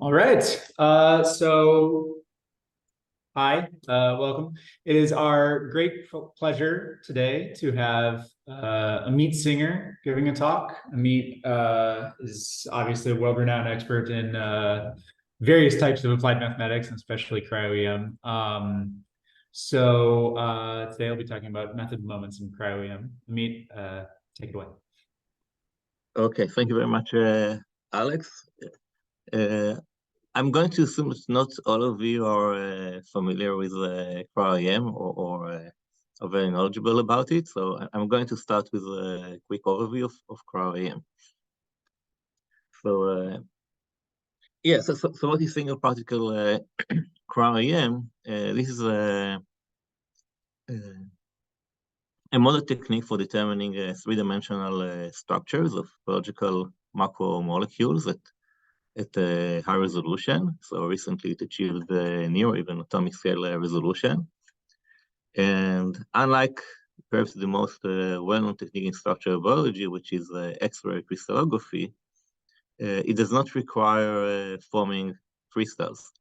All right. Hi, welcome. It is our great pleasure today to have Amit Singer giving a talk. Amit is obviously a world-renowned expert in various types of applied mathematics, and especially cryo-EM. Today I'll be talking about method moments in cryo-EM. Amit, take it away. Okay, thank you very much, Alex. I'm going to assume that not all of you are familiar with Cryo-EM or are very knowledgeable about it. So I'm going to start with a quick overview of Cryo-EM. So what is single particle Cryo-EM? This is a model technique for determining three-dimensional structures of biological macromolecules at a high resolution. So recently it achieved near or even atomic scale resolution. And unlike perhaps the most well-known technique in structural biology, which is X-ray crystallography, it does not require forming crystals.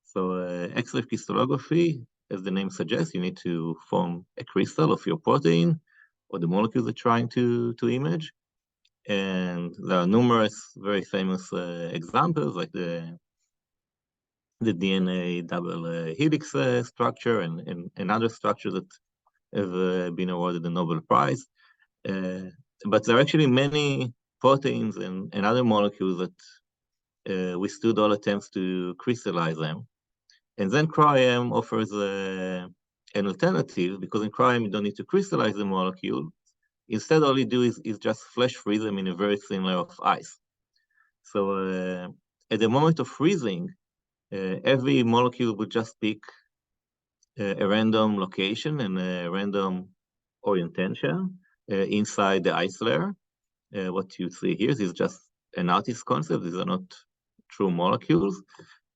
So X-ray crystallography, as the name suggests, you need to form a crystal of your protein or the molecules you're trying to image. And there are numerous very famous examples, like the DNA double helix structure and other structures that have been awarded the Nobel Prize. But there are actually many proteins and other molecules that withstood all attempts to crystallize them. And then Cryo-EM offers an alternative, because in Cryo-EM you don't need to crystallize the molecule. Instead, all you do is just flash freeze them in a very thin layer of ice. So at the moment of freezing, every molecule would just pick a random location and a random orientation inside the ice layer. What you see here is just an artist concept. These are not true molecules,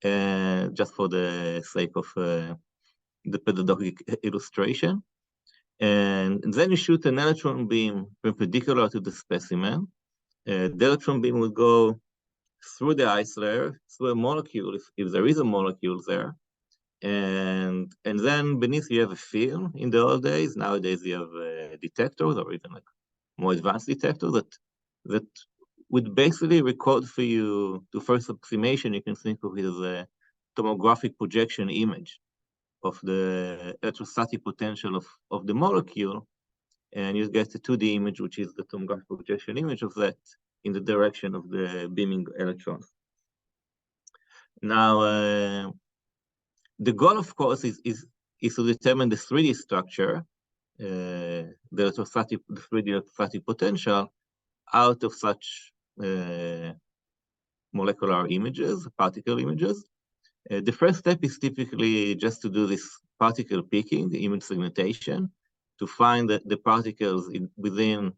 just for the sake of the pedagogic illustration. And then you shoot an electron beam perpendicular to the specimen. The electron beam will go through the ice layer, through a molecule, if there is a molecule there. And then beneath you have a film. In the old days, nowadays you have detectors, or even like more advanced detectors that would basically record for you, to first approximation, you can think of it as a tomographic projection image of the electrostatic potential of the molecule, and you get a 2D image, which is the tomographic projection image of that in the direction of the beaming electrons. Now, the goal, of course, is to determine the 3D structure, the 3D electrostatic potential out of such molecular images, particle images. The first step is typically just to do this particle picking, the image segmentation, to find the particles within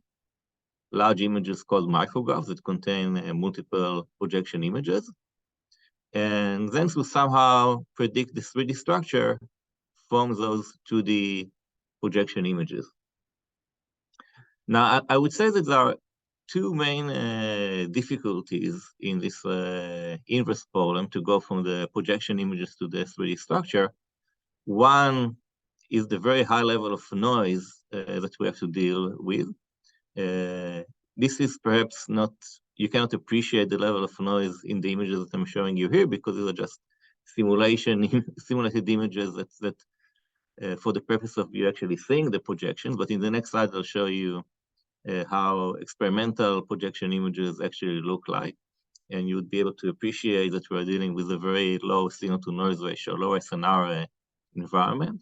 large images called micrographs that contain multiple projection images. And then to somehow predict the 3D structure from those 2D projection images. Now, I would say that there are two main difficulties in this inverse problem to go from the projection images to the 3D structure. One is the very high level of noise that we have to deal with. This is perhaps not, you cannot appreciate the level of noise in the images that I'm showing you here, because these are just simulated images that for the purpose of you actually seeing the projections. But in the next slide, I'll show you how experimental projection images actually look like. And you would be able to appreciate that we're dealing with a very low signal to noise ratio, low SNR environment.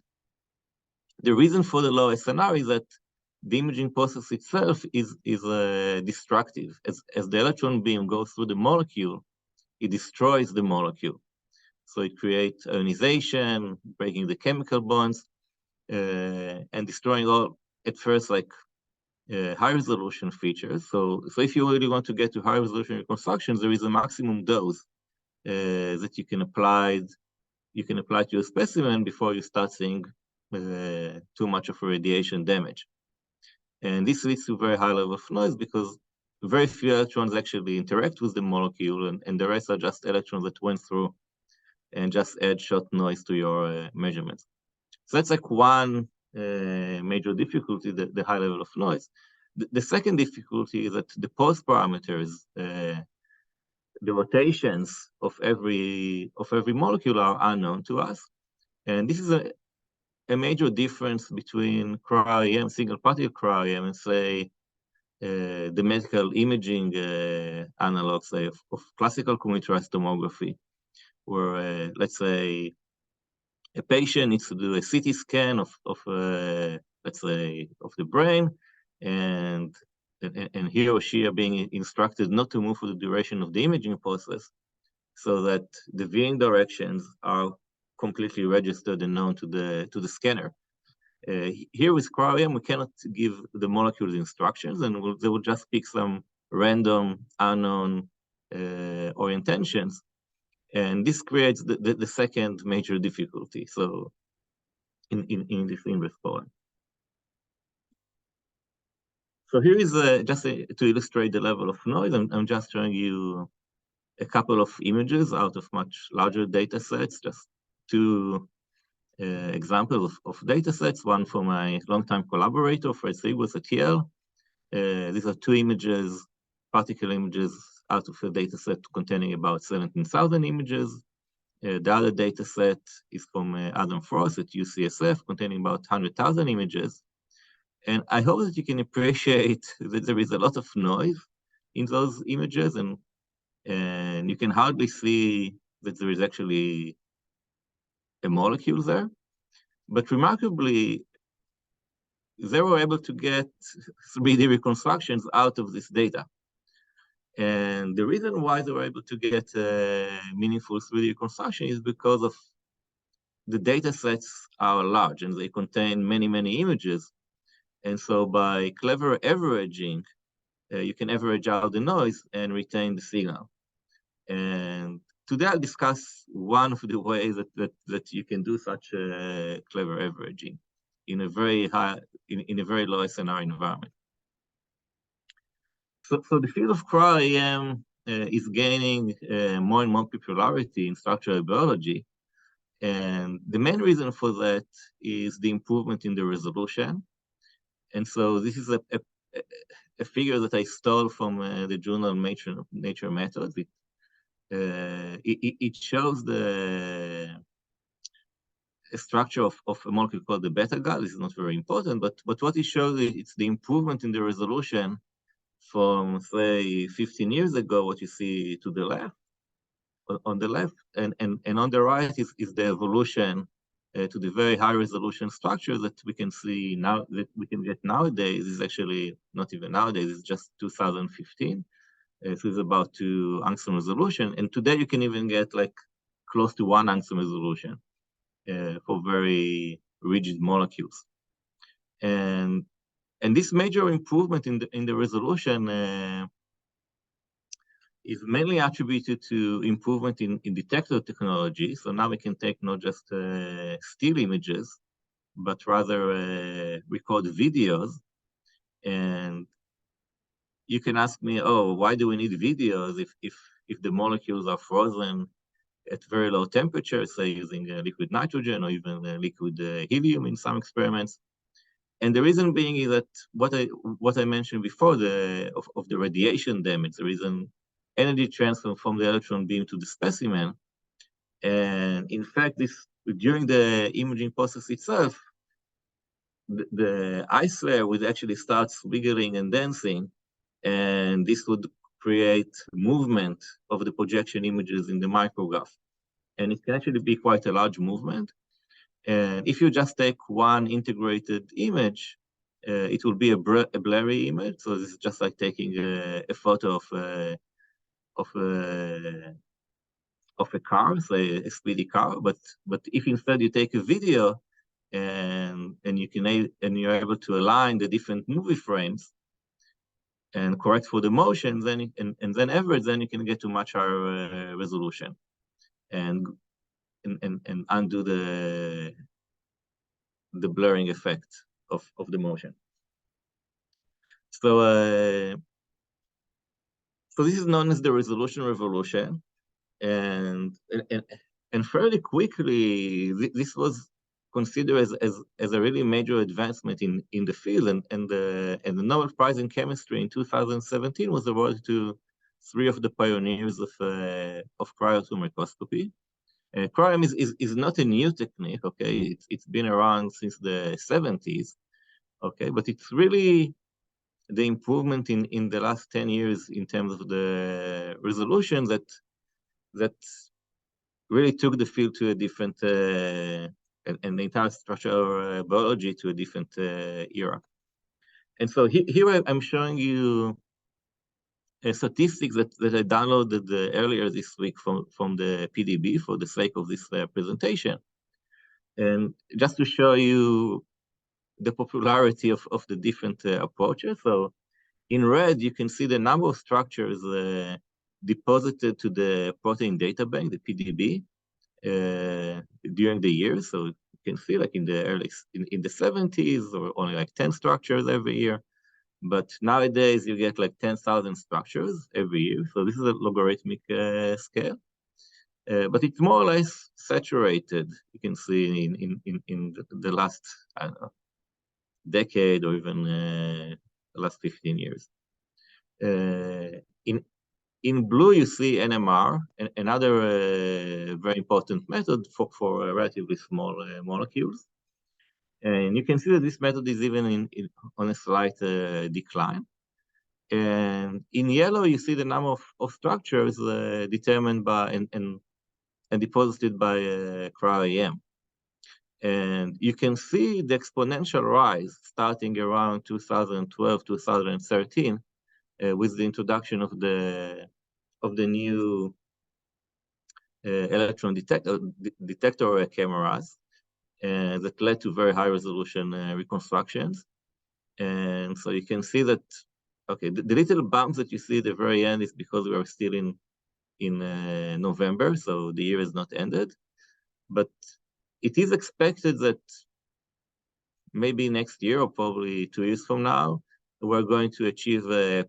The reason for the low SNR is that the imaging process itself is destructive. As the electron beam goes through the molecule, it destroys the molecule. So it creates ionization, breaking the chemical bonds, and destroying all, at first, like high resolution features. So if you really want to get to high resolution reconstructions, there is a maximum dose that you can apply to your specimen before you start seeing too much of a radiation damage. And this leads to very high level of noise, because very few electrons actually interact with the molecule, and the rest are just electrons that went through and just add short noise to your measurements. So that's like one major difficulty, the high level of noise. The second difficulty is that the pose parameters, the rotations of every molecule are unknown to us. And this is a major difference between cryo-EM, single particle cryo-EM, and say the medical imaging analogs, say, of classical computerized tomography, where let's say a patient needs to do a CT scan of let's say of the brain, and he or she are being instructed not to move for the duration of the imaging process, so that the viewing directions are completely registered and known to the scanner. Here with cryo-EM, we cannot give the molecules instructions, and they will just pick some random unknown orientations, and this creates the second major difficulty. So in this inverse problem. So here is just to illustrate the level of noise. I'm just showing you a couple of images out of much larger data sets, just two examples of data sets, one from my longtime collaborator, Fred Sigwas at Yale. These are two images, particle images out of a data set containing about 17,000 images. The other data set is from Adam Frost at UCSF, containing about 100,000 images. And I hope that you can appreciate that there is a lot of noise in those images, and you can hardly see that there is actually a molecule there. But remarkably, they were able to get 3D reconstructions out of this data. And the reason why they were able to get meaningful 3D reconstruction is because of the data sets are large and they contain many, many images. And so by clever averaging, you can average out the noise and retain the signal. And today I'll discuss one of the ways that you can do such clever averaging in a very high, in a very low SNR environment. So the field of cryo-EM is gaining more and more popularity in structural biology. And the main reason for that is the improvement in the resolution. And so this is a figure that I stole from the journal Nature Methods. It shows the structure of a molecule called the beta gal. This is not very important, but what it shows is it's the improvement in the resolution from, say, 15 years ago, what you see to the left, on the left, and on the right is the evolution to the very high resolution structure that we can see now, that we can get nowadays. Is actually not even nowadays, it's just 2015. So it's about 2 angstrom resolution. And today you can even get like close to 1 angstrom resolution for very rigid molecules. And this major improvement in the resolution is mainly attributed to improvement in detector technology. So now we can take not just still images, but rather record videos. And you can ask me, oh, why do we need videos if the molecules are frozen at very low temperatures, say using liquid nitrogen or even liquid helium in some experiments? And the reason being is that what I mentioned before, of the radiation damage, the reason energy transfer from the electron beam to the specimen. And in fact, during the imaging process itself, the ice layer would actually start wiggling and dancing, and this would create movement of the projection images in the micrograph. And it can actually be quite a large movement. And if you just take one integrated image, it will be a blurry image. So this is just like taking a photo of a car, say a speedy car. But if instead you take a video and you're able to align the different movie frames and correct for the motion, then then average, then you can get to much higher resolution and undo the blurring effect of the motion. So So this is known as the resolution revolution, and fairly quickly this was considered as a really major advancement in the field, and the Nobel Prize in Chemistry in 2017 was awarded to three of the pioneers of cryo-microscopy. Cryo-EM is not a new technique, okay? It's been around since the 70s, okay? But it's really the improvement in the last 10 years in terms of the resolution that really took the field to a different, and the entire structural biology to a different era. And so here I'm showing you statistics that I downloaded earlier this week from the PDB for the sake of this presentation. And just to show you the popularity of the different approaches. So in red, you can see the number of structures deposited to the protein data bank, the PDB, during the year. So you can see like in the 70s, or only like 10 structures every year. But nowadays you get like 10,000 structures every year. So this is a logarithmic scale. But it's more or less saturated. You can see in the last, I don't know, decade, or even the last 15 years. In blue, you see NMR, another very important method for relatively small molecules. And you can see that this method is even on a slight decline. And in yellow, you see the number of structures determined by and deposited by Cryo-EM. And you can see the exponential rise starting around 2012, 2013, with the introduction of the new electron detector cameras that led to very high resolution reconstructions. And so you can see that, okay, the little bumps that you see at the very end is because we are still in November, so the year is not ended. But it is expected that maybe next year, or probably 2 years from now, we're going to achieve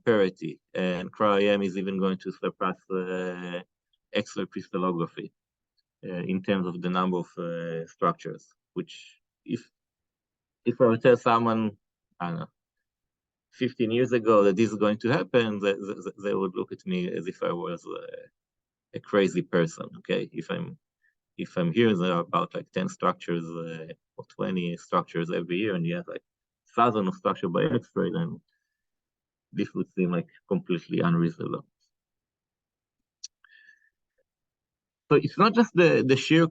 parity, and Cryo-EM is even going to surpass X-ray crystallography in terms of the number of structures. Which, if I would tell someone, I don't know, 15 years ago that this is going to happen, they would look at me as if I was a crazy person. Okay, if I'm hearing there are about like 10 structures or 20 structures every year, and you have like thousands of structures by X-ray, then this would seem like completely unreasonable. So it's not just the sheer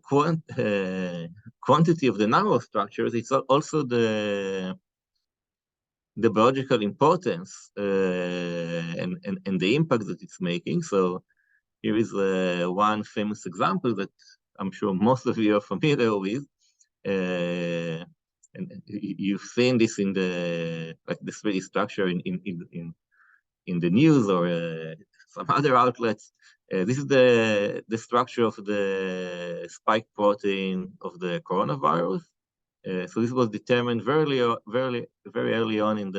quantity of the number of structures, it's also the biological importance and the impact that it's making. So here is one famous example that I'm sure most of you are familiar with. And you've seen this in the 3D structure in the news or some other outlets. This is the structure of the spike protein of the coronavirus. So this was determined very early on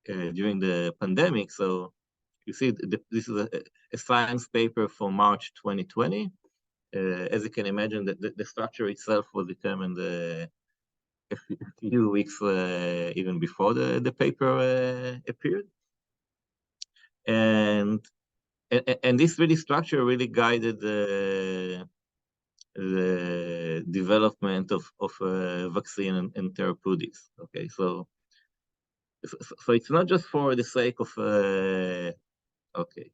during the pandemic. So you see, this is a science paper from March 2020. As you can imagine, the structure itself was determined a few weeks even before the paper appeared. And this 3D structure really guided the development of vaccine and therapeutics. Okay, so it's not just for the sake of okay,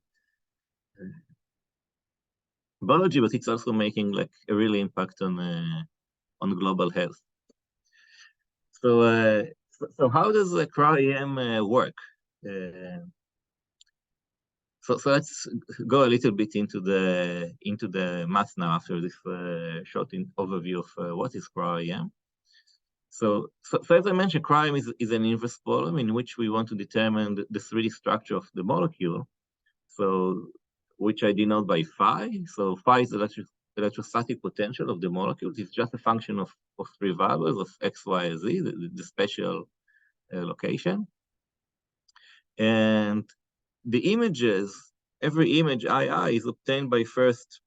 biology, but it's also making like a real impact on global health. So how does the Cryo-EM work? So let's go a little bit into the math now after this short overview of what is Cryo-EM. So as I mentioned, Cryo-EM is an inverse problem in which we want to determine the 3D structure of the molecule. So which I denote by phi. So phi is the electrostatic potential of the molecule. It's just a function of three variables of x, y, and z, the spatial location. And the images, every image II is obtained by first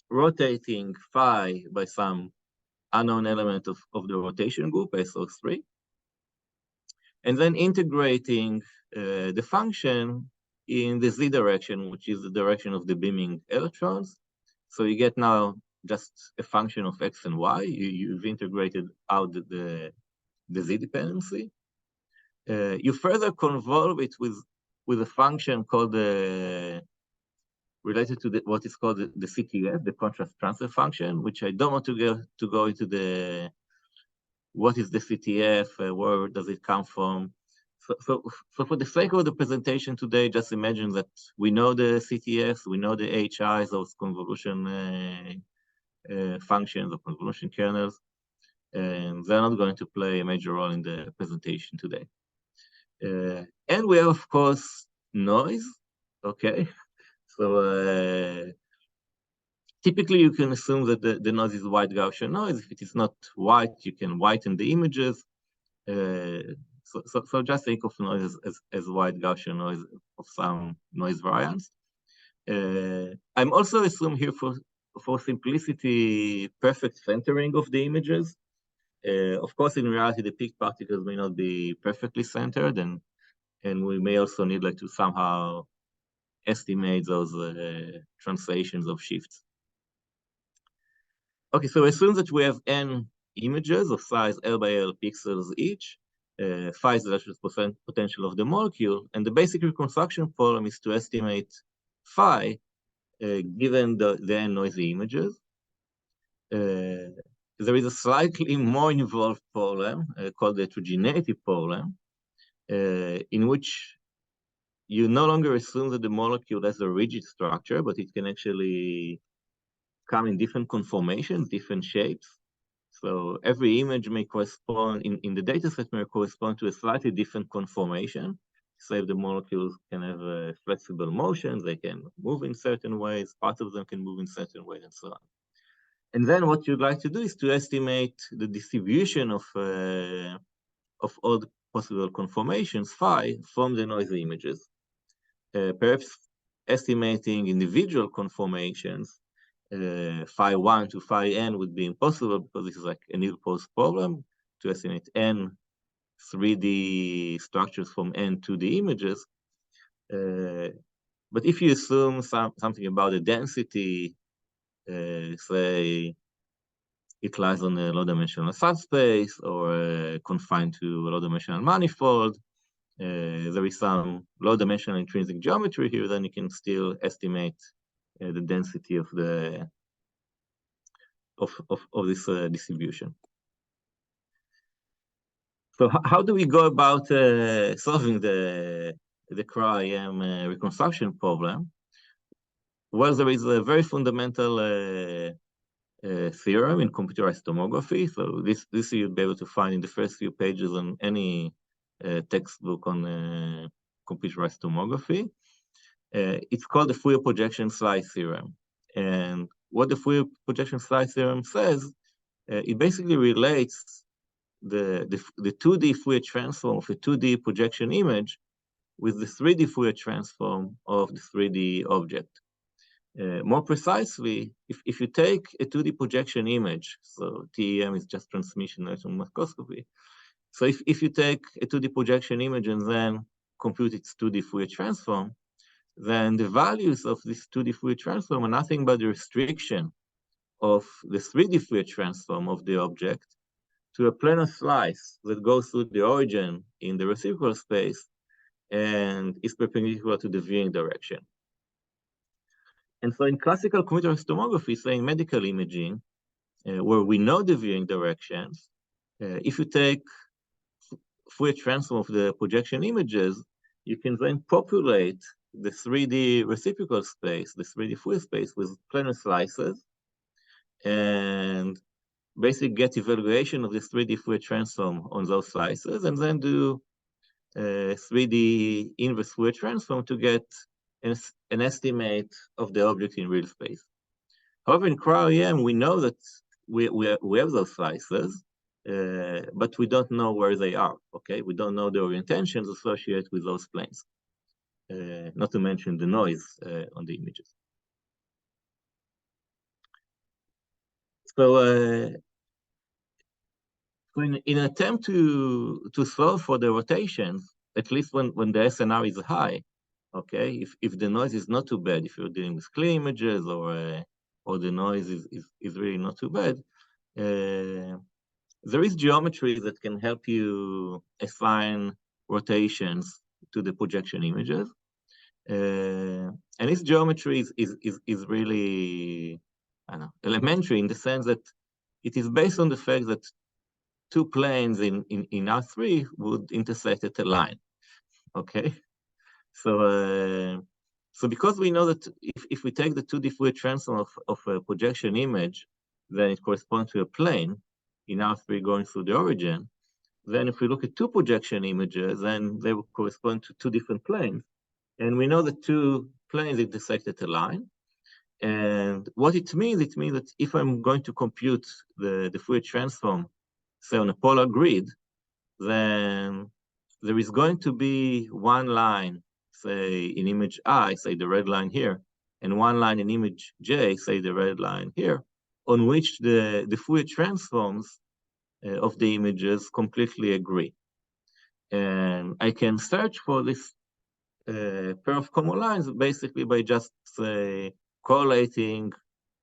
rotating phi by some unknown element of the rotation group, SO3, and then integrating the function in the z direction, which is the direction of the beaming electrons. So you get now just a function of x and y. You've integrated out the z dependency. You further convolve it with a function called related to what is called the CTF, the contrast transfer function, which I don't want to go into the what is the CTF, where does it come from. So for the sake of the presentation today, just imagine that we know the CTFs, we know the HIs, those convolution functions or convolution kernels, and they're not going to play a major role in the presentation today. And we have, of course, noise, okay? So typically you can assume that the noise is white Gaussian noise. If it is not white, you can whiten the images. So just think of noise as white Gaussian noise of some noise variance. I'm also assuming here for simplicity, perfect centering of the images. Of course, in reality, the peak particles may not be perfectly centered, and we may also need like to somehow estimate those translations of shifts. Okay, so assume that we have n images of size L by L pixels each. Phi is the electrical potential of the molecule, and the basic reconstruction problem is to estimate phi given the n noisy images. There is a slightly more involved problem called the heterogeneity problem, in which you no longer assume that the molecule has a rigid structure, but it can actually come in different conformations, different shapes. So every image may correspond, in the data set, may correspond to a slightly different conformation. So if the molecules can have flexible motions, they can move in certain ways, parts of them can move in certain ways, and so on. And then what you'd like to do is to estimate the distribution of all the possible conformations, phi, from the noisy images. Perhaps estimating individual conformations, phi 1 to phi n would be impossible because this is like a nilpotent problem to estimate n 3D structures from n 2D images. But if you assume something about the density, say it lies on a low-dimensional subspace or confined to a low-dimensional manifold, there is some low-dimensional intrinsic geometry here, then you can still estimate the density of this distribution. So how do we go about solving the Cryo-EM reconstruction problem? Well, there is a very fundamental theorem in computerized tomography. So this you'll be able to find in the first few pages on any textbook on computerized tomography. It's called the Fourier projection slice theorem. And what the Fourier projection slice theorem says, it basically relates the 2D Fourier transform of a 2D projection image with the 3D Fourier transform of the 3D object. More precisely, if you take a 2D projection image, so TEM is just transmission electron microscopy. So if you take a 2D projection image and then compute its 2D Fourier transform, then the values of this 2D Fourier transform are nothing but the restriction of the 3D Fourier transform of the object to a planar slice that goes through the origin in the reciprocal space and is perpendicular to the viewing direction. And so in classical computerized tomography, say in medical imaging, where we know the viewing directions, if you take Fourier transform of the projection images, you can then populate the 3D reciprocal space, the 3D Fourier space, with planar slices, and basically get evaluation of this 3D Fourier transform on those slices, and then do 3D inverse Fourier transform to get an estimate of the object in real space. However, in Cryo-EM, we know that we have those slices, but we don't know where they are, okay? We don't know the orientations associated with those planes. not to mention the noise on the images. So, in an attempt to solve for the rotations, at least when the SNR is high, okay, if the noise is not too bad, if you're dealing with clear images or the noise is really not too bad, there is geometry that can help you assign rotations to the projection images. And this geometry is really, I don't know, elementary in the sense that it is based on the fact that two planes in R3 would intersect at a line, okay? So, so because we know that if we take the 2D Fourier transform of a projection image, then it corresponds to a plane in R3 going through the origin. Then if we look at two projection images, then they will correspond to two different planes. And we know that two planes intersect at a line. And what it means that if I'm going to compute the Fourier transform, say on a polar grid, then there is going to be one line, say in image I, say the red line here, and one line in image J, say the red line here, on which the Fourier transforms of the images completely agree. And I can search for this pair of common lines basically by just correlating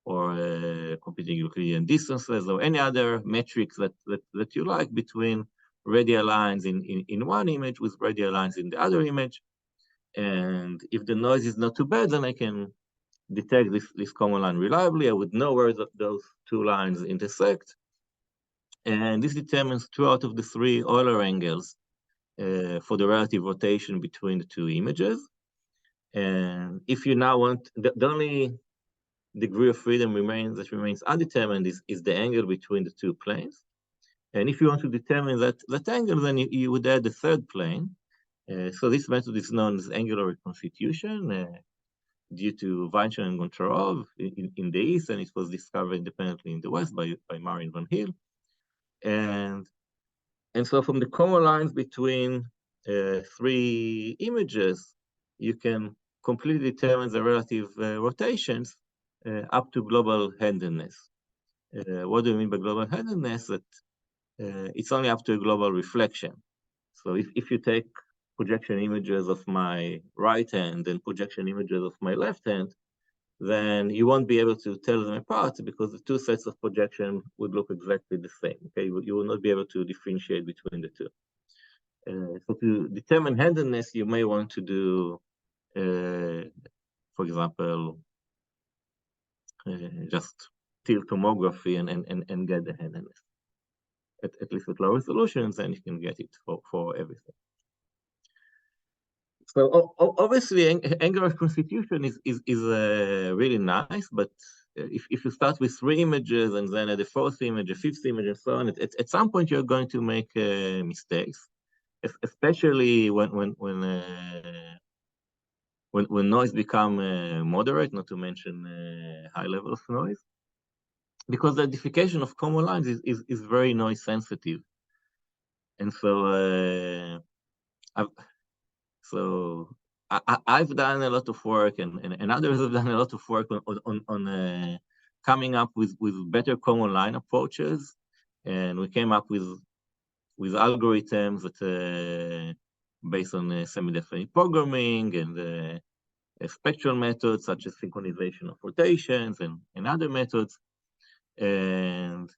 or computing Euclidean distances or any other metrics that you like between radial lines in one image with radial lines in the other image. And if the noise is not too bad, then I can detect this common line reliably. I would know where those two lines intersect. And this determines 2 out of the 3 Euler angles for the relative rotation between the two images. And if you now want, the only degree of freedom that remains undetermined is the angle between the two planes. And if you want to determine that angle, then you would add the third plane. So this method is known as angular reconstitution due to Weinstein and Goncharov in the East, and it was discovered independently in the West by Marin van Heel. And so from the common lines between 3 images, you can completely determine the relative rotations up to global handedness. What do you mean by global handedness? That it's only up to a global reflection. So if you take projection images of my right hand and projection images of my left hand, then you won't be able to tell them apart because the two sets of projection would look exactly the same. Okay, you will not be able to differentiate between the two. So to determine handedness, you may want to do, for example, just tilt tomography and get the handedness. At least with low resolutions, and you can get it for everything. So obviously, angular constitution is really nice, but if you start with 3 images and then at the 4th image, a 5th image, and so on, at some point you're going to make mistakes, especially when noise become moderate, not to mention high level of noise, because the identification of common lines is very noise sensitive, and so I've done a lot of work, and others have done a lot of work on coming up with better common line approaches, and we came up with algorithms that based on semi-definite programming and spectral methods such as synchronization of rotations and other methods, and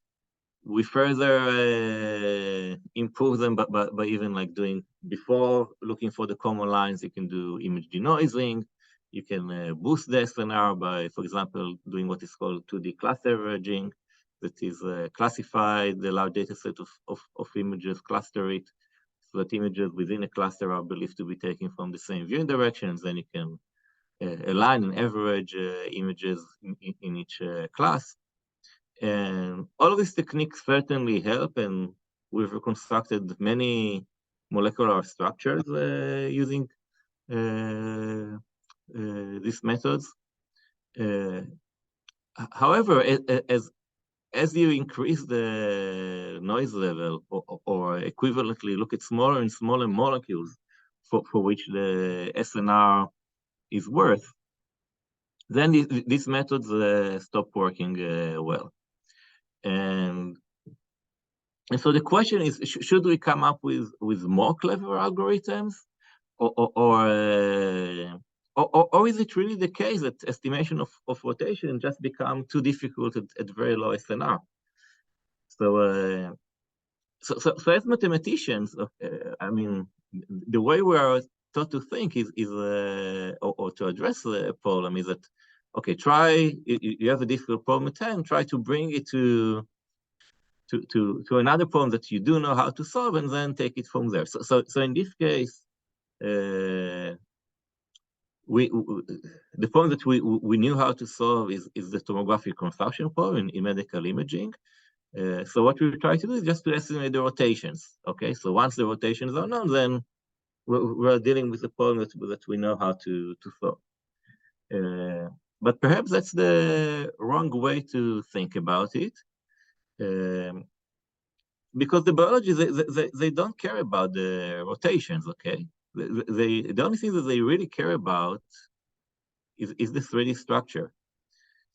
we further improve them by even like doing, before looking for the common lines, you can do image denoising. You can boost the SNR by, for example, doing what is called 2D cluster averaging, that is classify the large data set of images, cluster it, so that images within a cluster are believed to be taken from the same viewing directions. Then you can align and average images in each class. And all of these techniques certainly help, and we've reconstructed many molecular structures using these methods. However, as you increase the noise level, or equivalently look at smaller and smaller molecules for which the SNR is worth, then these methods stop working well. And so the question is, should we come up with more clever algorithms, or is it really the case that estimation of rotation just become too difficult at very low SNR? So as mathematicians, I mean, the way we are taught to think or to address the problem is that, okay, you have a difficult problem at hand, try to bring it to another problem that you do know how to solve, and then take it from there. So in this case, the problem that we knew how to solve is the tomographic reconstruction problem in medical imaging. So what we try to do is just to estimate the rotations. Okay, so once the rotations are known, then we're dealing with the problem that we know how to solve. But perhaps that's the wrong way to think about it. Because the biology, they don't care about the rotations, okay? The only thing that they really care about is the 3D structure.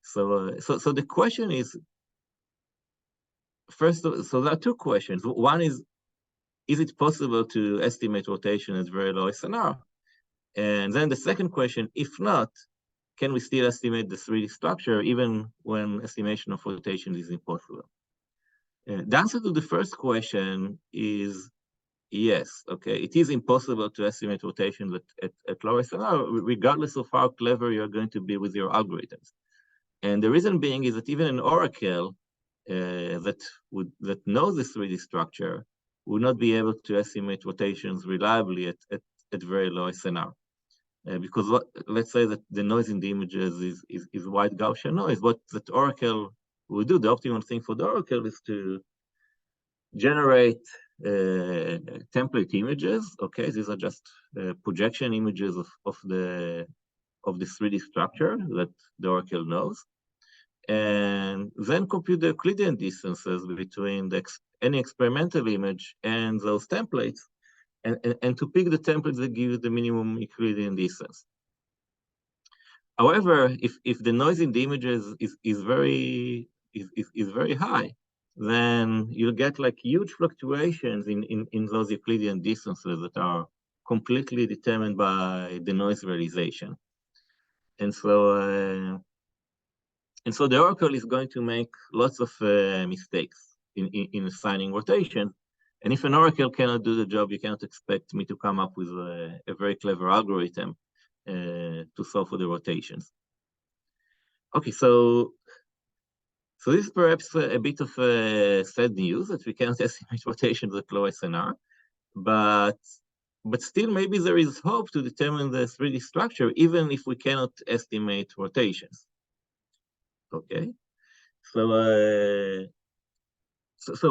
So the question is, first, so there are two questions. One is it possible to estimate rotation at very low SNR? And then the second question, if not, can we still estimate the 3D structure even when estimation of rotation is impossible? The answer to the first question is yes. Okay, it is impossible to estimate rotation at low SNR, regardless of how clever you're going to be with your algorithms. And the reason being is that even an oracle that knows the 3D structure would not be able to estimate rotations reliably at very low SNR. Because let's say that the noise in the images is white Gaussian noise. What that oracle will do, the optimal thing for the oracle is to generate template images. Okay, these are just projection images of the 3D structure that the oracle knows, and then compute the Euclidean distances between any experimental image and those templates, and to pick the templates that give you the minimum Euclidean distance. However, if the noise in the images is very high, then you'll get like huge fluctuations in those Euclidean distances that are completely determined by the noise realization. And so the oracle is going to make lots of mistakes in assigning rotation. And if an oracle cannot do the job, you cannot expect me to come up with a very clever algorithm to solve for the rotations. Okay, so this is perhaps a bit of sad news that we cannot estimate rotations at low SNR, but still maybe there is hope to determine the 3D structure even if we cannot estimate rotations. Okay, so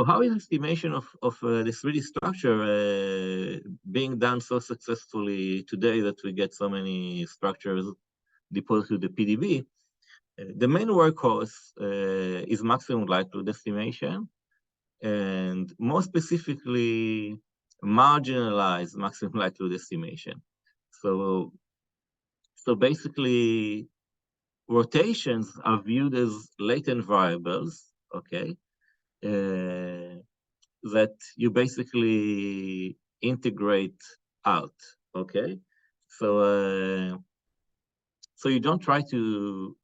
how is estimation of the 3D structure being done so successfully today that we get so many structures deposited to the PDB? The main workhorse is maximum likelihood estimation, and more specifically, marginalized maximum likelihood estimation. So basically, rotations are viewed as latent variables, okay, that you basically integrate out, okay? So you don't try to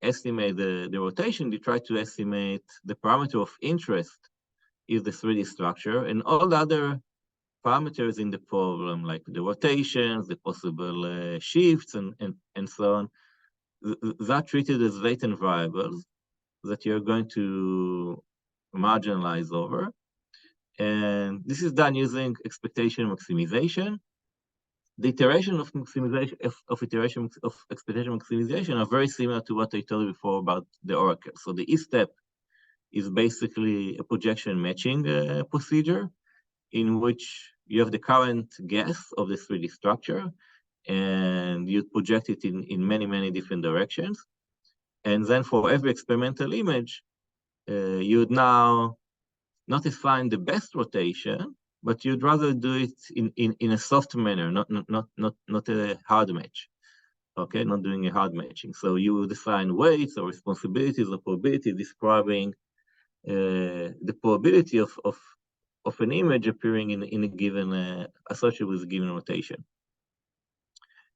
estimate the rotation, you try to estimate the parameter of interest is the 3D structure, and all the other parameters in the problem, like the rotations, the possible shifts, and so on, that treated as latent variables that you're going to marginalize over. And this is done using expectation maximization. The iteration of maximization of expectation maximization are very similar to what I told you before about the oracle. So the E step is basically a projection matching procedure in which you have the current guess of the 3D structure and you project it in many different directions. And then for every experimental image, you would now not find the best rotation, but you'd rather do it in a soft manner, not a hard match. Okay, not doing a hard matching. So you define weights or responsibilities or probability describing the probability of an image appearing in a given associated with a given rotation.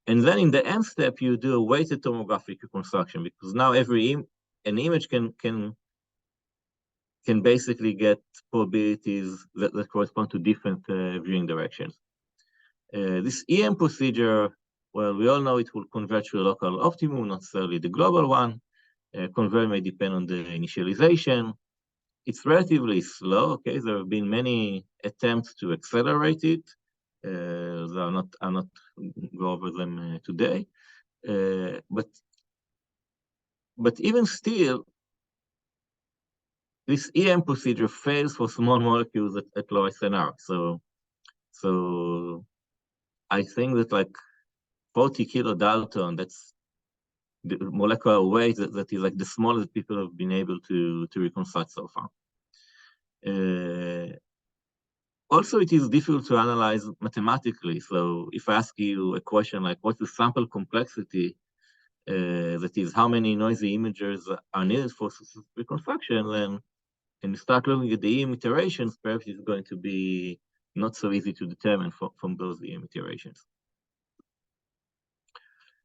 And then in the end step, you do a weighted tomographic reconstruction, because now an image can basically get probabilities that correspond to different viewing directions. This EM procedure, well, we all know it will converge to a local optimum, not necessarily the global one. Converge may depend on the initialization. It's relatively slow, okay? There have been many attempts to accelerate it. I'll not go over them today. But even still, this EM procedure fails for small molecules at low SNR. So I think that like 40 kilodalton, that's the molecular weight that is like the smallest people have been able to reconstruct so far. Also, it is difficult to analyze mathematically. So if I ask you a question like, what's the sample complexity, that is how many noisy images are needed for reconstruction, then and you start looking at the EM iterations, perhaps it's going to be not so easy to determine from those EM iterations.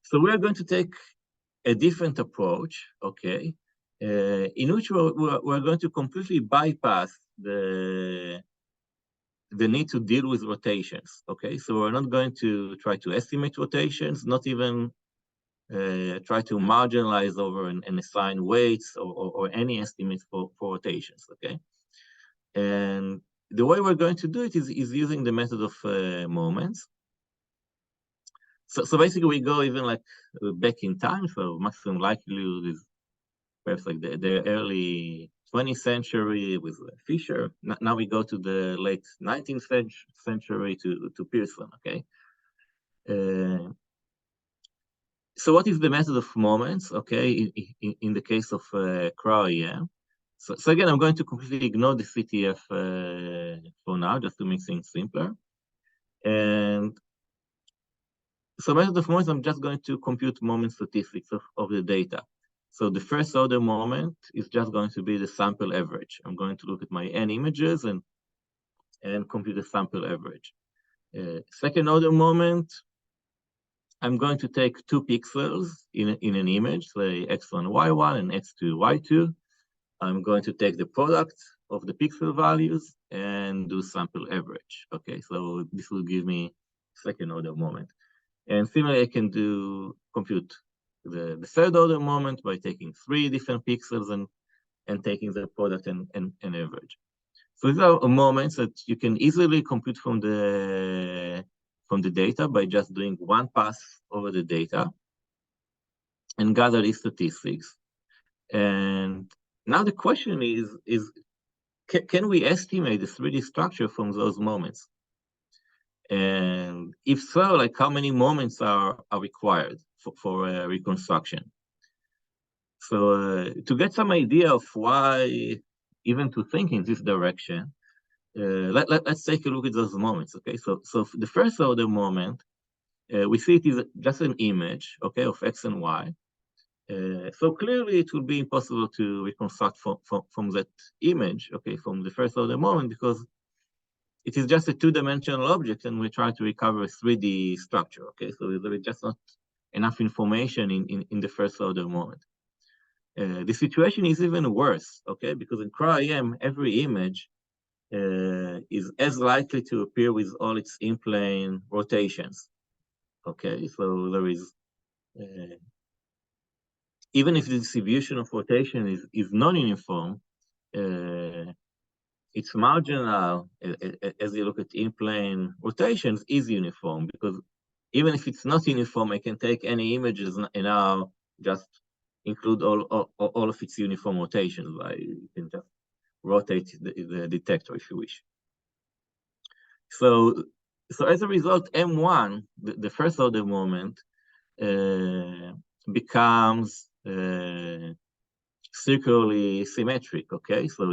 So we're going to take a different approach, okay, in which we're going to completely bypass the need to deal with rotations, okay? So we're not going to try to estimate rotations, not even try to marginalize over and assign weights or any estimates for rotations, okay? And the way we're going to do it is using the method of moments. So basically we go even like back in time, so maximum likelihood is perhaps like the early 20th century with Fisher. Now we go to the late 19th century to Pearson, okay? So what is the method of moments, okay, in the case of Cryo-EM? So again, I'm going to completely ignore the CTF for now, just to make things simpler. And so method of moments, I'm just going to compute moment statistics of the data. So the first order moment is just going to be the sample average. I'm going to look at my N images and compute the sample average. Second order moment, I'm going to take 2 pixels in an image, say x1, y1 and x2, y2. I'm going to take the product of the pixel values and do sample average. Okay, so this will give me second order moment. And similarly, I can compute the third order moment by taking 3 different pixels and taking the product and average. So these are moments that you can easily compute from the data by just doing one pass over the data and gather these statistics. And now the question is can we estimate the 3D structure from those moments? And if so, like how many moments are required for reconstruction? So to get some idea of why even to think in this direction, let's take a look at those moments, okay? So the first order moment, we see it is just an image, okay, of X and Y. So clearly it will be impossible to reconstruct from that image, okay, from the first order moment, because it is just a 2-dimensional object and we try to recover a 3D structure, okay? So there is just not enough information in the first order moment. The situation is even worse, okay? Because in Cryo-EM, every image is as likely to appear with all its in-plane rotations, okay? So there is, even if the distribution of rotation is non-uniform, its marginal, as you look at in-plane rotations, is uniform, because even if it's not uniform, I can take any images and now just include all of its uniform rotations. You can just rotate the detector if you wish. So as a result, M1, the first order moment, becomes circularly symmetric, okay? So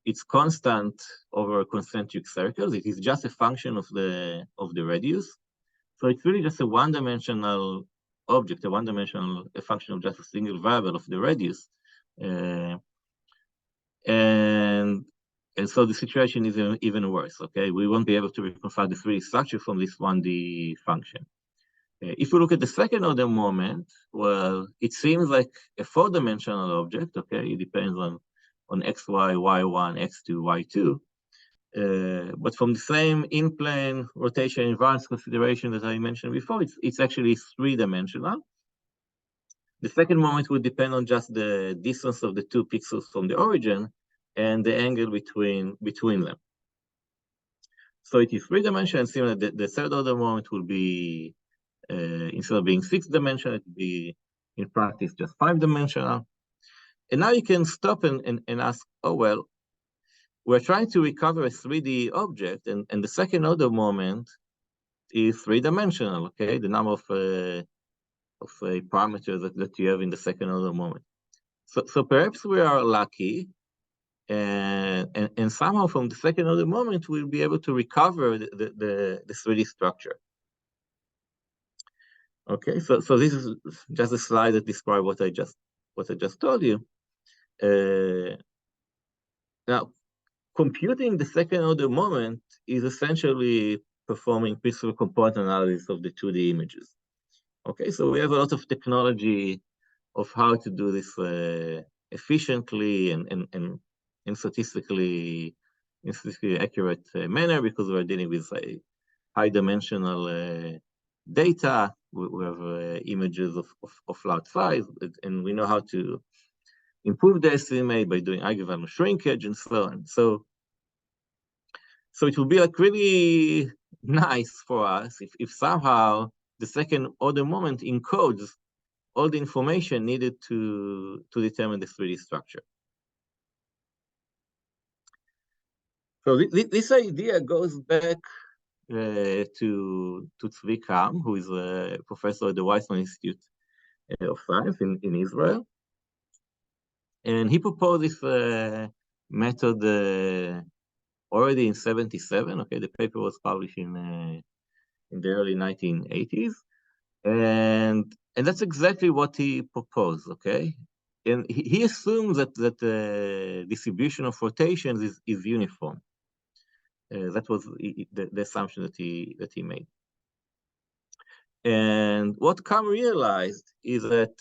it's constant over concentric circles. It is just a function of the radius. So it's really just a one-dimensional object, a function of just a single variable of the radius. And so the situation is even worse, okay? We won't be able to reconstruct the 3D structure from this 1D function. If we look at the second order moment, well, it seems like a 4-dimensional object, okay? It depends on x, y, y1, x2, y2. But from the same in-plane rotation invariance consideration that I mentioned before, it's actually 3-dimensional. The second moment would depend on just the distance of the 2 pixels from the origin and the angle between them. So it is 3-dimensional, and similar, the third order moment will be, instead of being 6-dimensional, it will be, in practice, just 5-dimensional. And now you can stop and ask, oh, well, we're trying to recover a 3D object, and the second order moment is 3-dimensional, okay? The number of parameters that you have in the second order moment. So perhaps we are lucky, and somehow from the second order moment, we'll be able to recover the 3D structure. Okay, so this is just a slide that describes what I just told you. Now, computing the second order moment is essentially performing principal component analysis of the 2D images. Okay, so we have a lot of technology of how to do this efficiently and statistically accurate manner, because we're dealing with high-dimensional data. We have images of large size, and we know how to improve the estimate by doing eigenvalue shrinkage and so on. So it will be like really nice for us if somehow the second order moment encodes all the information needed to determine the 3D structure. So this idea goes back to Tzvi Kam, who is a professor at the Weizmann Institute of Science in Israel. And he proposed this method already in 1977. Okay, the paper was published in the early 1980s. And that's exactly what he proposed, okay? And he assumes that the distribution of rotations is uniform. That was the assumption that he made. And what Kam realized is that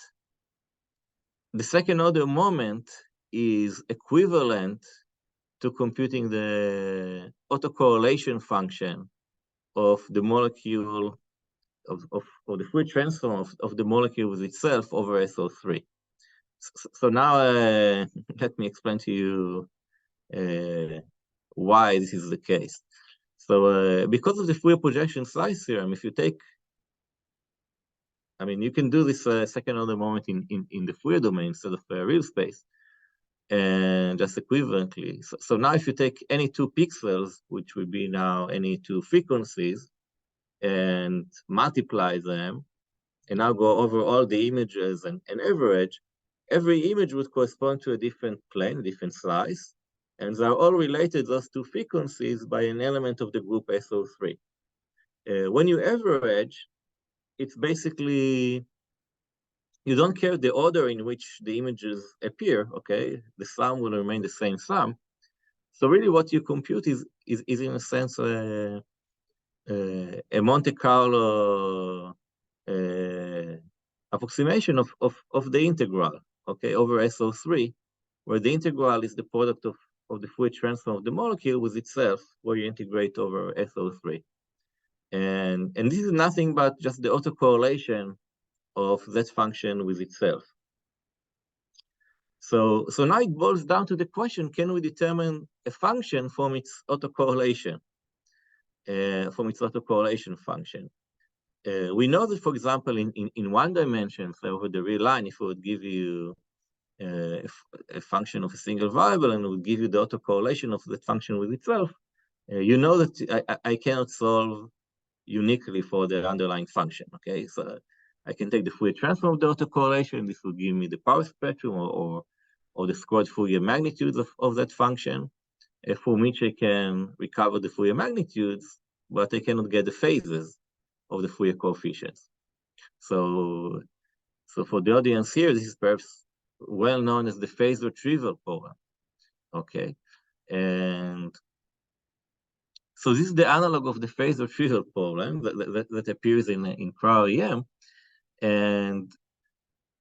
the second order moment is equivalent to computing the autocorrelation function of the molecule of the Fourier transform of the molecule with itself over SO3. So now let me explain to you why this is the case. So because of the Fourier projection slice theorem, if you take, I mean, you can do this second order moment in the Fourier domain instead of real space, and just equivalently. So now if you take any 2 pixels, which would be now any 2 frequencies, and multiply them, and now go over all the images and average, every image would correspond to a different plane, a different slice, and they're all related, those 2 frequencies, by an element of the group SO3. When you average, it's basically, you don't care the order in which the images appear, okay? The sum will remain the same sum. So really what you compute is in a sense a Monte Carlo approximation of the integral, okay, over SO3, where the integral is the product of the Fourier transform of the molecule with itself, where you integrate over SO3. And this is nothing but just the autocorrelation of that function with itself. So now it boils down to the question, can we determine a function from its autocorrelation, function? We know that, for example, in 1 dimension, so over the real line, if we would give you a function of a single variable and it would give you the autocorrelation of that function with itself, you know that I cannot solve uniquely for the underlying function, okay? So I can take the Fourier transform of the autocorrelation. This will give me the power spectrum or the squared Fourier magnitudes of that function. from which I can recover the Fourier magnitudes, but I cannot get the phases of the Fourier coefficients. So for the audience here, this is perhaps well known as the phase retrieval problem. Okay, and so this is the analog of the phase retrieval problem that appears in Cryo-EM, and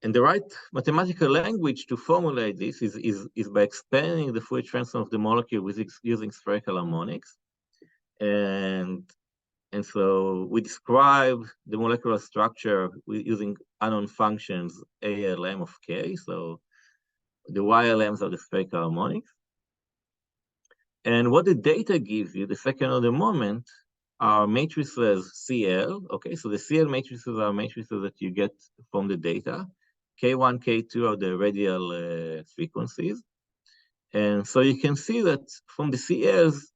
the right mathematical language to formulate this is by expanding the Fourier transform of the molecule using spherical harmonics, and so we describe the molecular structure using unknown functions ALM of K. So the YLMs are the spherical harmonics. And what the data gives you, the second order moment, are matrices CL. Okay, so the CL matrices are matrices that you get from the data. K1, K2 are the radial frequencies. And so you can see that from the CLs,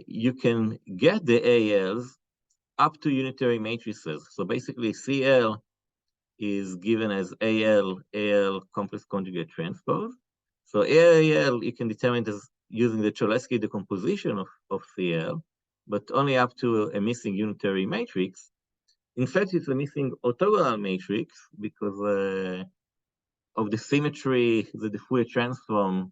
you can get the ALs up to unitary matrices. So basically, CL is given as AL complex conjugate transpose. So AL you can determine as using the Cholesky decomposition of CL, but only up to a missing unitary matrix. In fact, it's a missing orthogonal matrix because of the symmetry that the Fourier transform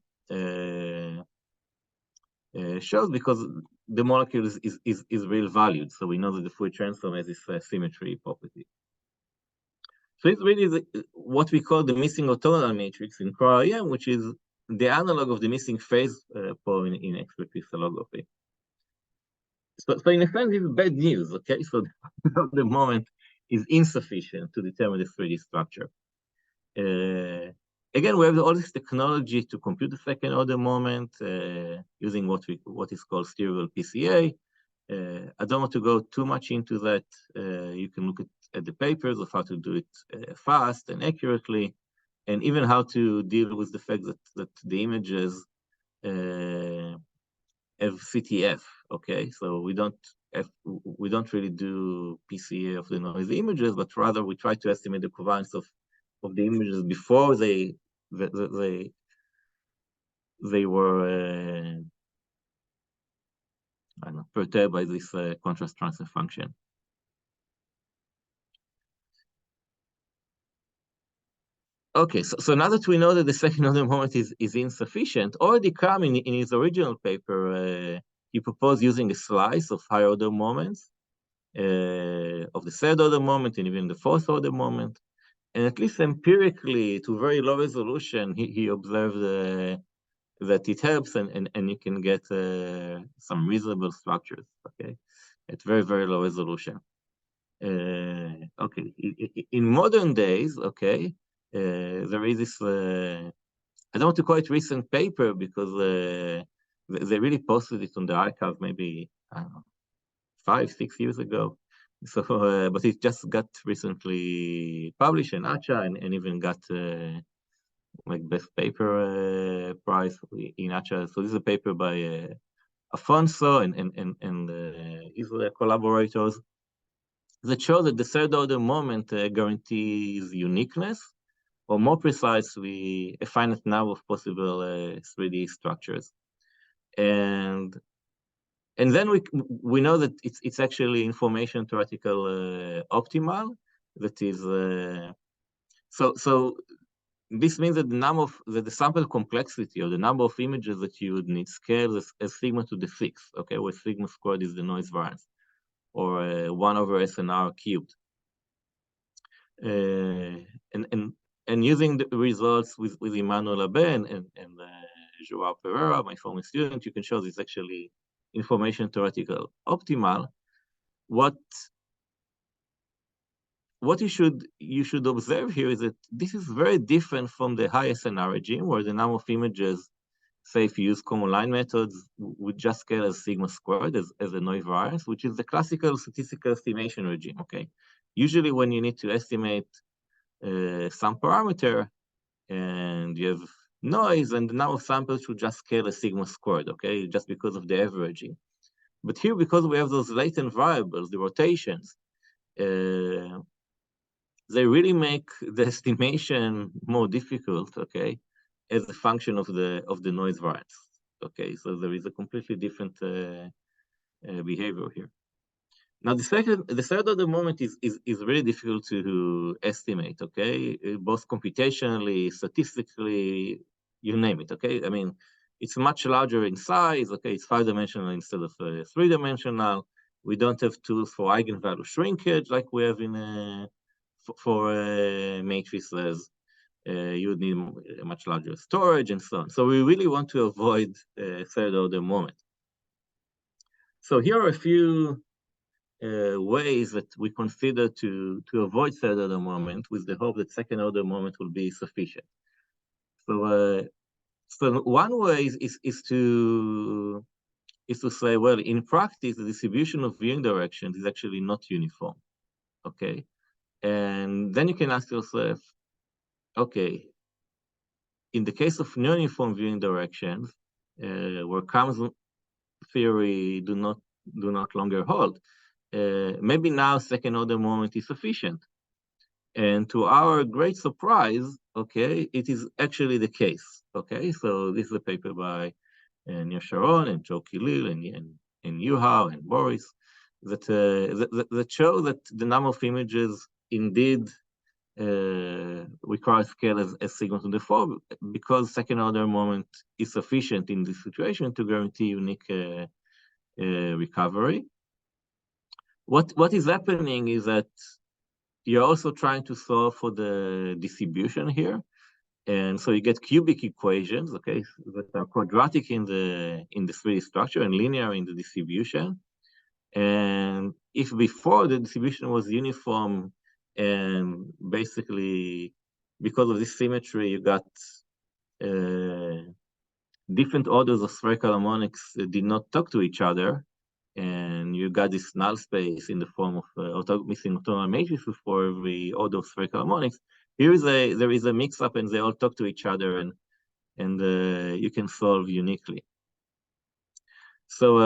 shows, because the molecule is real valued. So we know that the Fourier transform has this symmetry property. So it's really what we call the missing orthogonal matrix in Cryo-EM, which is the analog of the missing phase problem in expert crystallography. So in a sense, it's bad news, okay? So the moment is insufficient to determine the 3D structure. Again, we have all this technology to compute the second order moment using what is called steerable PCA. I don't want to go too much into that. You can look at the papers of how to do it fast and accurately, and even how to deal with the fact that the images have CTF. Okay, so we don't really do PCA of the noisy images, but rather we try to estimate the covariance of the images before they were I don't know, perturbed by this contrast transfer function. Okay, so now that we know that the second order moment is insufficient, already Kram in his original paper, he proposed using a slice of higher order moments, of the third order moment and even the fourth order moment. And at least empirically, to very low resolution, he observed that it helps, and you can get some reasonable structures, okay, at very, very low resolution. Okay, in modern days, okay, there is this, I don't want to call it recent paper because they really posted it on the archive maybe, I don't know, 5-6 years ago. So, but it just got recently published in ACHA and even got like best paper prize in ACHA. So this is a paper by Afonso and his collaborators that show that the third order moment guarantees uniqueness, or more precisely, a finite number of possible 3D structures. And then we know that it's actually information theoretical optimal. That is, so this means that the sample complexity, or the number of images that you would need, scales as sigma to the 6, okay, where sigma squared is the noise variance, or 1/SNR cubed. And using the results with Emmanuel Aben and Joao Pereira, my former student, you can show this actually information theoretical optimal. What you should observe here is that this is very different from the high SNR regime, where the number of images, say if you use common line methods, would just scale as sigma squared, as a noise variance, which is the classical statistical estimation regime, okay? Usually when you need to estimate some parameter and you have noise, and the number of samples should just scale as sigma squared, okay, just because of the averaging. But here, because we have those latent variables, the rotations, they really make the estimation more difficult, okay, as a function of the noise variance. Okay, so there is a completely different behavior here. Now, the third order moment is really difficult to estimate, okay? Both computationally, statistically, you name it, okay? I mean, it's much larger in size, okay? It's 5-dimensional instead of 3-dimensional. We don't have tools for eigenvalue shrinkage like we have in for matrices. You would need a much larger storage and so on. So we really want to avoid third order moment. So here are a few ways that we consider to avoid third order moment with the hope that second order moment will be sufficient. So, so one way is to say, well, in practice, the distribution of viewing directions is actually not uniform, okay? And then you can ask yourself, okay, in the case of non-uniform viewing directions, where Kam's theory do not longer hold, maybe now second order moment is sufficient. And to our great surprise, okay, it is actually the case, okay? So this is a paper by Nir Sharon and Joe Khalil and Yuhao and Boris that show that the number of images indeed requires scale as sigma to the 4 because second order moment is sufficient in this situation to guarantee unique recovery. What is happening is that you're also trying to solve for the distribution here. And so you get cubic equations, okay, that are quadratic in the 3D structure and linear in the distribution. And if before the distribution was uniform and basically because of this symmetry, you got different orders of spherical harmonics that did not talk to each other, and you got this null space in the form of missing orthogonal matrices for every order of spherical harmonics. There is a mix-up, and they all talk to each other, and you can solve uniquely. So,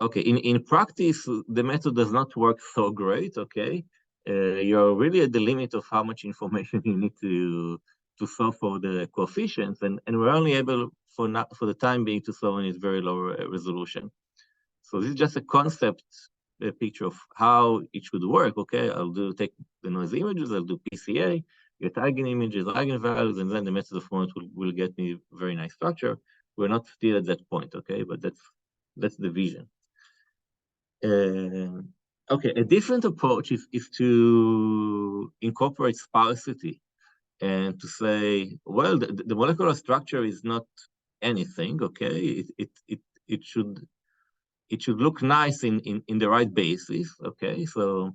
okay, in practice, the method does not work so great. Okay, you're really at the limit of how much information you need to solve for the coefficients, and we're only able for the time being to solve in its very low resolution. So this is just a concept, a picture of how it should work. Okay, take the noisy images, I'll do PCA, get eigenimages, eigenvalues, and then the method of moment will get me very nice structure. We're not still at that point, okay, but that's the vision. Okay, a different approach is to incorporate sparsity and to say, well, the molecular structure is not anything, okay? It should look nice in the right basis, okay? So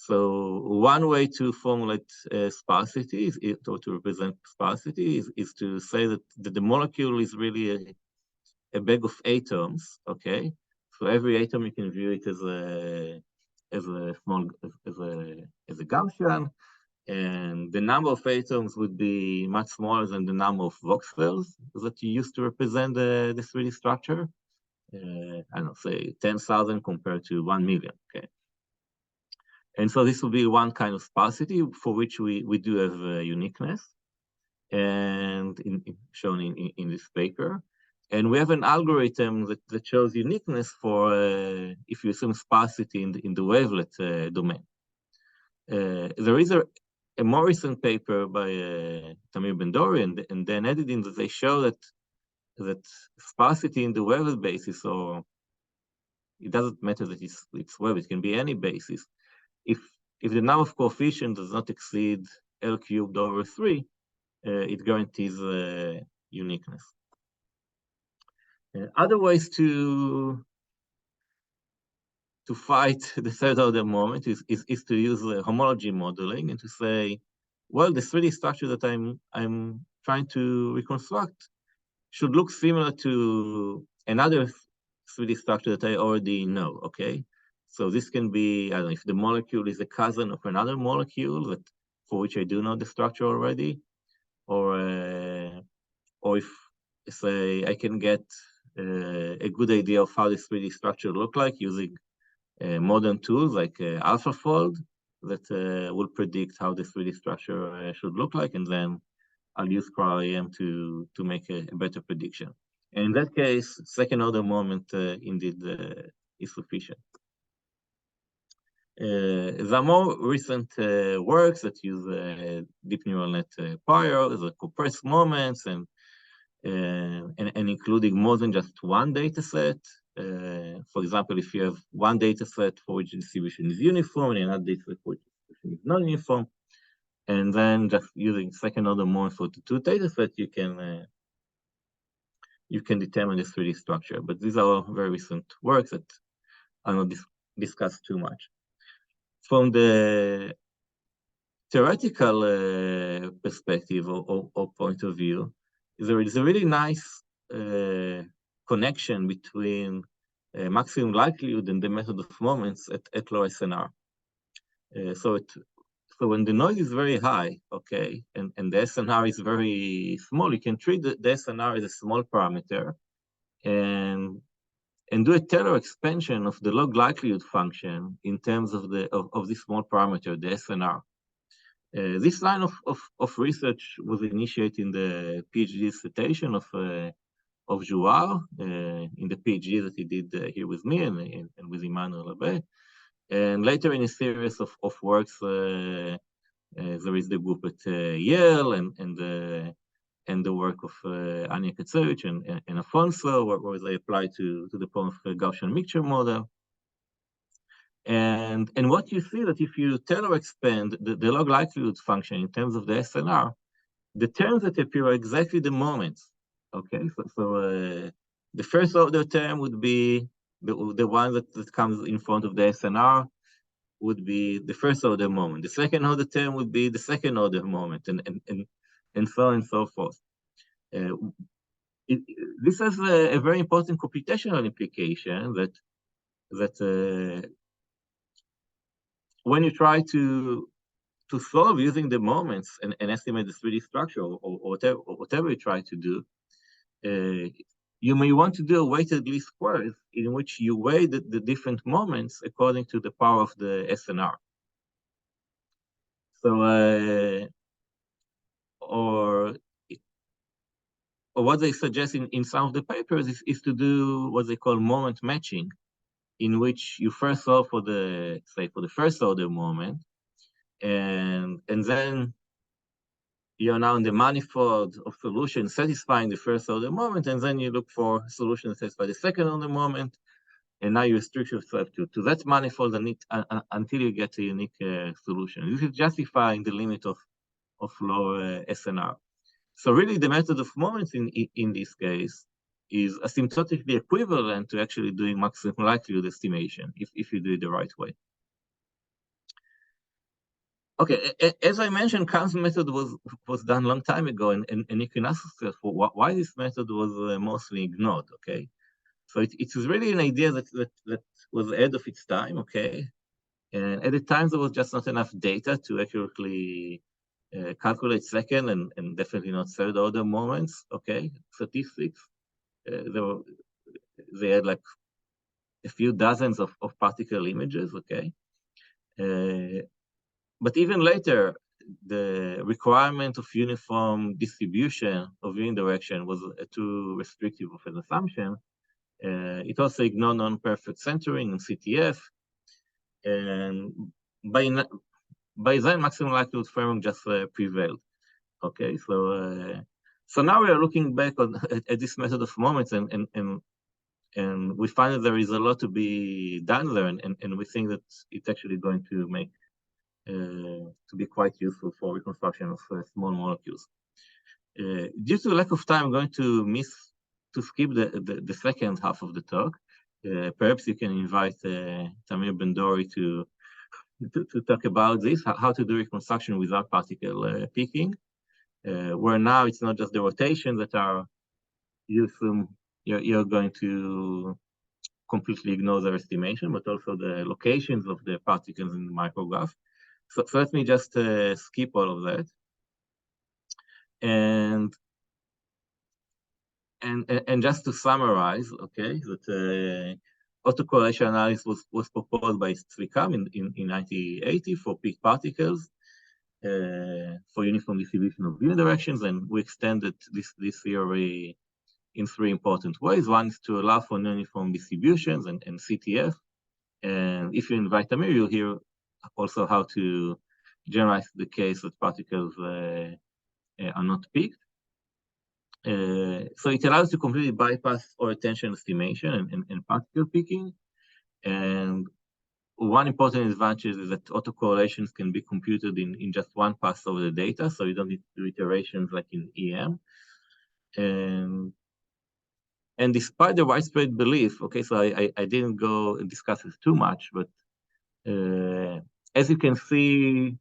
one way to formulate sparsity or to represent sparsity is to say that the molecule is really a bag of atoms, okay? So every atom you can view it as a Gaussian, and the number of atoms would be much smaller than the number of voxels that you use to represent the 3D structure. I don't know, say 10,000 compared to 1 million, okay? And so this will be one kind of sparsity for which we do have uniqueness, and shown in this paper. And we have an algorithm that shows uniqueness for if you assume sparsity in the wavelet domain. There is a more recent paper by Tamir Ben-Dori and Dan Edidin that they show that sparsity in the wavelet basis, or it doesn't matter that it's wave, it can be any basis. If the number of coefficients does not exceed L cubed over 3, it guarantees uniqueness. Other ways to fight the third order moment is to use homology modeling and to say, well, the 3D structure that I'm trying to reconstruct should look similar to another 3D structure that I already know, okay? So this can be, I don't know, if the molecule is a cousin of another molecule for which I do know the structure already, or if, say, I can get a good idea of how this 3D structure look like using modern tools like AlphaFold that will predict how the 3D structure should look like, and then I'll use Cryo-EM to make a better prediction. And in that case, second order moment indeed is sufficient. There are more recent works that use deep neural net prior, the compressed moments, and including more than just one data set. For example, if you have one data set for which the distribution is uniform and another data set for which the distribution is non-uniform, and then just using second order moment for the two data sets, you can determine the 3D structure. But these are all very recent works that are not discussed too much. From the theoretical perspective or point of view, there is a really nice connection between maximum likelihood and the method of moments at low SNR. So when the noise is very high, okay, and the SNR is very small, you can treat the SNR as a small parameter and do a Taylor expansion of the log likelihood function in terms of this small parameter, the SNR. This line of research was initiated in the PhD dissertation of Jouard in the PhD that he did here with me and with Emmanuel Abe. And later in a series of works, there is the group at Yale and the work of Anya Katsevich and Afonso, where they apply to the problem of Gaussian mixture model. And what you see that if you Taylor expand the log likelihood function in terms of the SNR, the terms that appear are exactly the moments. Okay, so the first order term would be the one that comes in front of the SNR would be the first order moment. The second order term would be the second order moment, and so on and so forth. This has a very important computational implication that when you try to solve using the moments and estimate the 3D structure or whatever you try to do, you may want to do a weighted least squares in which you weigh the different moments according to the power of the SNR. So, or what they suggest in some of the papers is to do what they call moment matching, in which you first solve for the first order moment, and then you're now in the manifold of solutions satisfying the first order moment, and then you look for solutions that satisfy the second order moment, and now you restrict yourself to that manifold until you get a unique solution. This is justifying the limit of low SNR. So really the method of moments in this case is asymptotically equivalent to actually doing maximum likelihood estimation if you do it the right way. Okay, as I mentioned, Kahn's method was done a long time ago, and you can ask yourself why this method was mostly ignored. Okay, so it was really an idea that was ahead of its time. Okay, and at the time there was just not enough data to accurately calculate second and definitely not third order moments. Okay, statistics. They had like a few dozens of particle images. Okay. But even later, the requirement of uniform distribution of viewing direction was too restrictive of an assumption. It also ignored non-perfect centering and CTF. And by then, maximum likelihood framework just prevailed. Okay, so now we are looking back at this method of moments, and we find that there is a lot to be done there, and we think that it's actually going to make to be quite useful for reconstruction of small molecules. Due to lack of time, I'm going to skip the second half of the talk. Perhaps you can invite Tamir Ben-Dori to talk about this, how to do reconstruction without particle peaking, where now it's not just the rotation that are useful. You're going to completely ignore their estimation, but also the locations of the particles in the micrograph. So let me just skip all of that. And just to summarize, okay, that autocorrelation analysis was proposed by Tzvikam in 1980 for peak particles. for uniform distribution of unidirections, and we extended this theory in three important ways. One is to allow for non-uniform distributions and CTF. And if you invite Amir, you'll hear also how to generalize the case that particles are not peaked. So it allows to completely bypass all attention estimation and particle peaking. And one important advantage is that autocorrelations can be computed in just one pass over the data, so you don't need to do iterations like in EM. And despite the widespread belief, okay, so I didn't go and discuss this too much, but as you can see,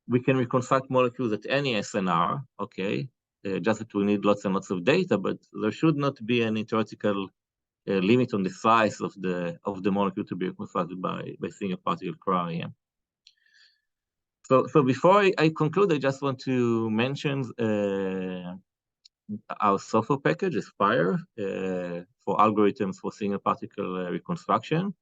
we can reconstruct molecules at any SNR, okay, just that we need lots and lots of data, but there should not be any theoretical limit on the size of the molecule to be reconstructed by single particle cryo-EM. So before I conclude, I just want to mention our software package, Aspire, for algorithms for single particle reconstruction.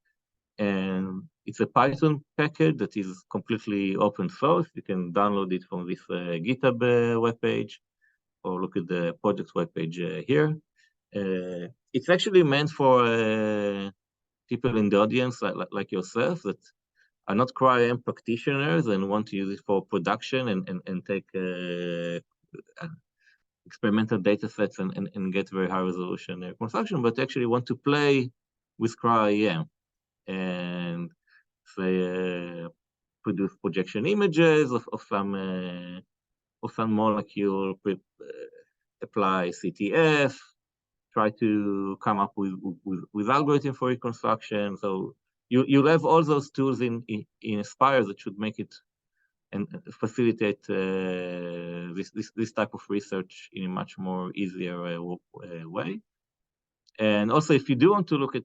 And it's a Python package that is completely open source. You can download it from this GitHub webpage, or look at the project webpage here. It's actually meant for people in the audience like yourself that are not cryo-EM practitioners and want to use it for production and take experimental data sets and get very high resolution reconstruction, but actually want to play with cryo-EM and say produce projection images of some molecule, apply CTF, try to come up with algorithm for reconstruction. So you'll have all those tools in Aspire that should make it and facilitate this type of research in a much more easier way. And also, if you do want to look at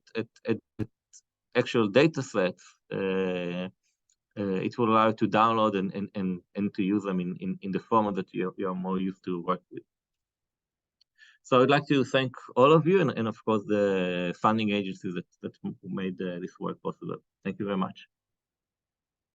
actual data sets, it will allow you to download and to use them in the format that you are more used to work with. So I'd like to thank all of you and of course the funding agencies that made this work possible. Thank you very much.